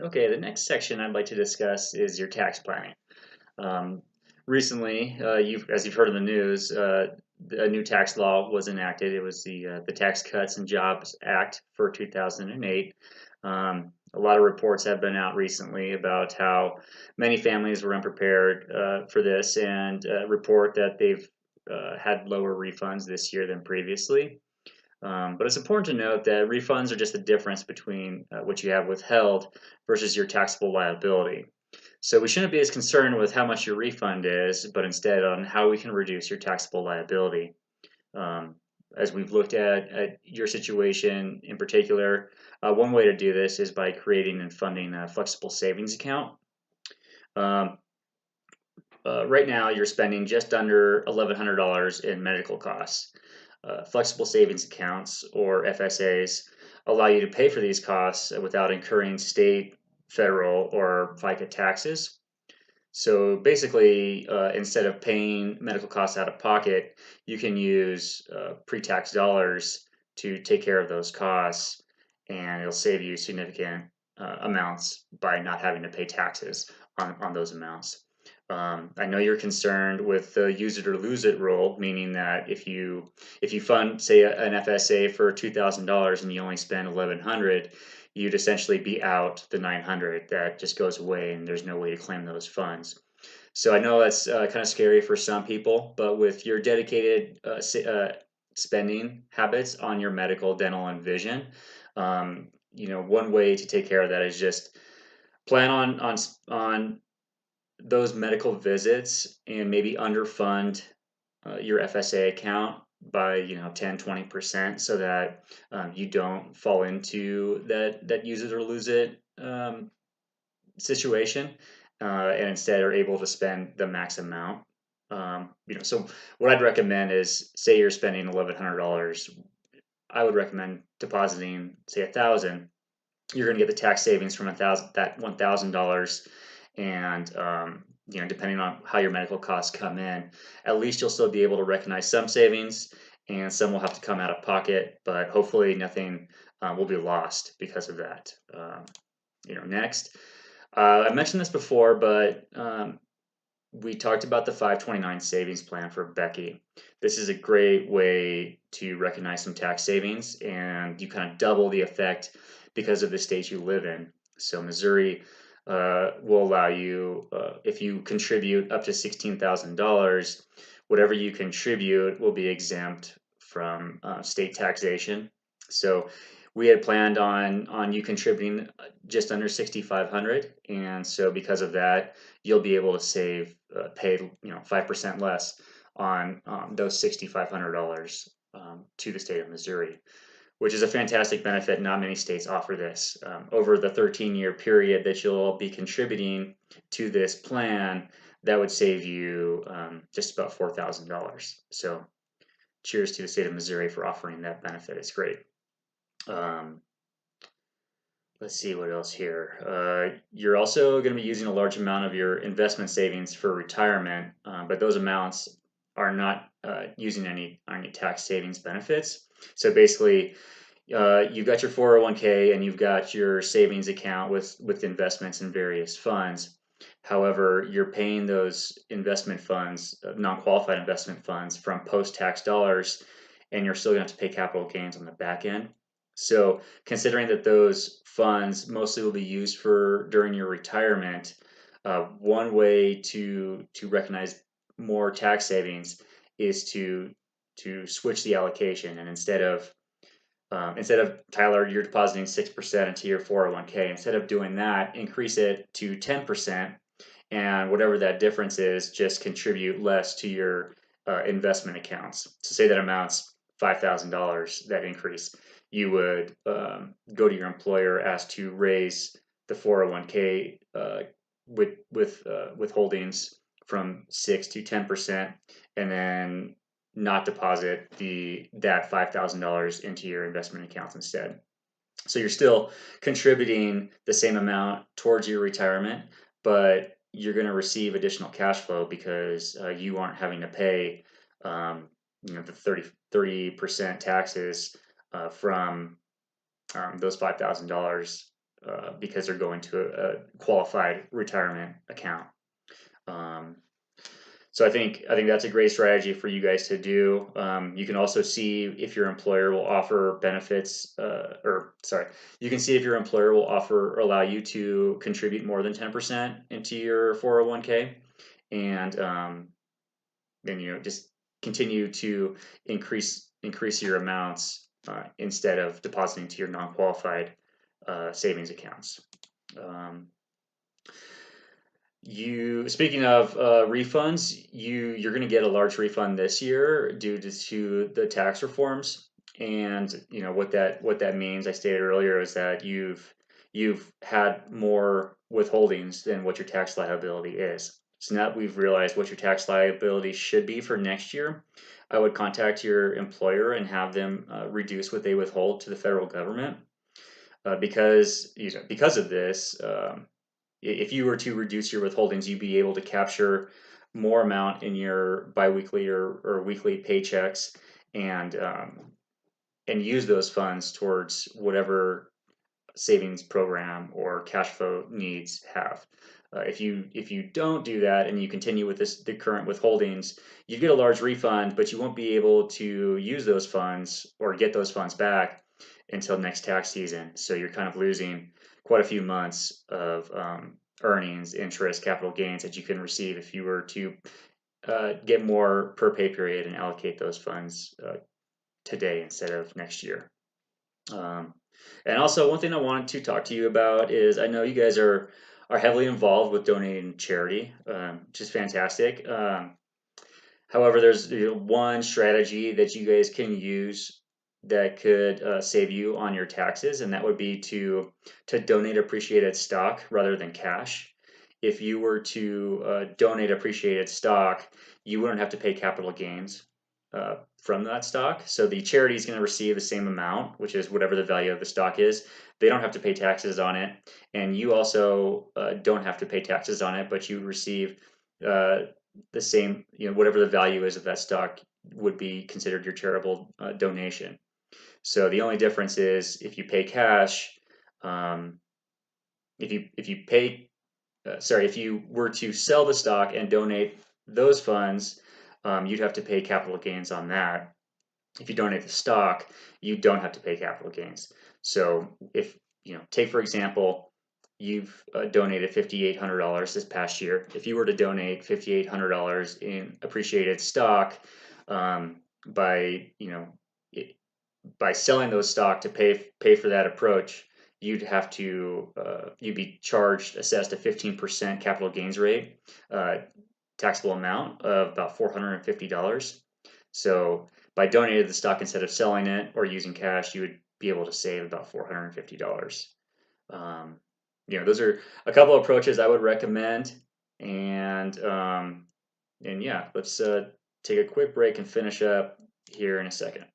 Okay, the next section I'd like to discuss is your tax planning. Um, Recently, as you've heard in the news, a new tax law was enacted. It was the Tax Cuts and Jobs Act for 2008. A lot of reports have been out recently about how many families were unprepared for this, and report that they've had lower refunds this year than previously. But it's important to note that refunds are just the difference between what you have withheld versus your taxable liability. So we shouldn't be as concerned with how much your refund is, but instead on how we can reduce your taxable liability. Um, as we've looked at your situation in particular, one way to do this is by creating and funding a flexible savings account. Um, right now, you're spending just under $1,100 in medical costs. Flexible savings accounts, or FSAs, allow you to pay for these costs without incurring state, federal, or FICA taxes. So basically, instead of paying medical costs out of pocket, you can use pre-tax dollars to take care of those costs, and it'll save you significant amounts by not having to pay taxes on those amounts. I know you're concerned with the use it or lose it rule, meaning that if you fund, say, an FSA for $2,000 and you only spend 1,100, you'd essentially be out the 900. That just goes away, and there's no way to claim those funds. So I know that's kind of scary for some people, but with your dedicated spending habits on your medical, dental, and vision, one way to take care of that is just plan on those medical visits and maybe underfund your FSA account by 10-20%, so that you don't fall into that use it or lose it situation, and instead are able to spend the max amount. So what I'd recommend is, say you're spending $1,100, I would recommend depositing, say, 1,000. You're going to get the tax savings from that $1,000, and depending on how your medical costs come in, at least you'll still be able to recognize some savings, and some will have to come out of pocket, but hopefully nothing will be lost because of that. Next, I mentioned this before, but we talked about the 529 savings plan for Becky. This is a great way to recognize some tax savings, and you kind of double the effect because of the state you live in. So Missouri will allow you, if you contribute up to $16,000, whatever you contribute will be exempt from state taxation. So we had planned on you contributing just under 6,500, and so because of that, you'll be able to pay 5% less on those $6,500 to the state of Missouri, which is a fantastic benefit. Not many states offer this. Over the 13-year period that you'll be contributing to this plan, that would save you just about $4,000. So cheers to the state of Missouri for offering that benefit. It's great. Um, let's see what else here. You're also going to be using a large amount of your investment savings for retirement, but those amounts are not using any tax savings benefits. So basically, you've got your 401k and you've got your savings account with investments in various funds. However, you're paying those investment funds, non-qualified investment funds, from post-tax dollars, and you're still going to have to pay capital gains on the back end. So, considering that those funds mostly will be used for during your retirement, one way to recognize more tax savings is to switch the allocation, and instead of Tyler, you're depositing 6% into your 401k. Instead of doing that, increase it to 10%, and whatever that difference is, just contribute less to your investment accounts. So say that amounts $5,000, that increase. You would go to your employer, ask to raise the 401k with withholdings from 6 to 10%, and then not deposit that $5,000 into your investment accounts instead. So you're still contributing the same amount towards your retirement, but you're going to receive additional cash flow because you aren't having to pay the 30% taxes from those $5,000 because they're going to a qualified retirement account. So I think that's a great strategy for you guys to do. You can also see if your employer will offer benefits, you can see if your employer will offer or allow you to contribute more than 10% into your 401k, and then just continue to increase your amounts instead of depositing to your non-qualified savings accounts. Speaking of refunds, you're going to get a large refund this year due to the tax reforms, and what that means. I stated earlier is that you've had more withholdings than what your tax liability is. So now that we've realized what your tax liability should be for next year, I would contact your employer and have them reduce what they withhold to the federal government, because of this. If you were to reduce your withholdings, you'd be able to capture more amount in your biweekly or weekly paychecks, and use those funds towards whatever savings program or cash flow needs have. If you don't do that and you continue with the current withholdings, you get a large refund, but you won't be able to use those funds or get those funds back until next tax season. So you're kind of losing quite a few months of earnings, interest, capital gains that you can receive if you were to get more per pay period and allocate those funds today instead of next year. And also, one thing I wanted to talk to you about is I know you guys are heavily involved with donating to charity, which is fantastic. However, there's one strategy that you guys can use that could save you on your taxes, and that would be to donate appreciated stock rather than cash. If you were to donate appreciated stock, you wouldn't have to pay capital gains from that stock. So the charity is going to receive the same amount, which is whatever the value of the stock is. They don't have to pay taxes on it, and you also don't have to pay taxes on it, but you receive the same, whatever the value is of that stock would be considered your charitable donation. So the only difference is if you pay cash, if you were to sell the stock and donate those funds, you'd have to pay capital gains on that. If you donate the stock, you don't have to pay capital gains. So if take for example, you've donated $5,800 this past year. If you were to donate $5,800 in appreciated stock, by selling those stock to pay for that approach, you'd be assessed a 15% capital gains rate, taxable amount of about $450. So by donating the stock instead of selling it or using cash, you would be able to save about $450. Those are a couple of approaches I would recommend. And yeah, let's take a quick break and finish up here in a second.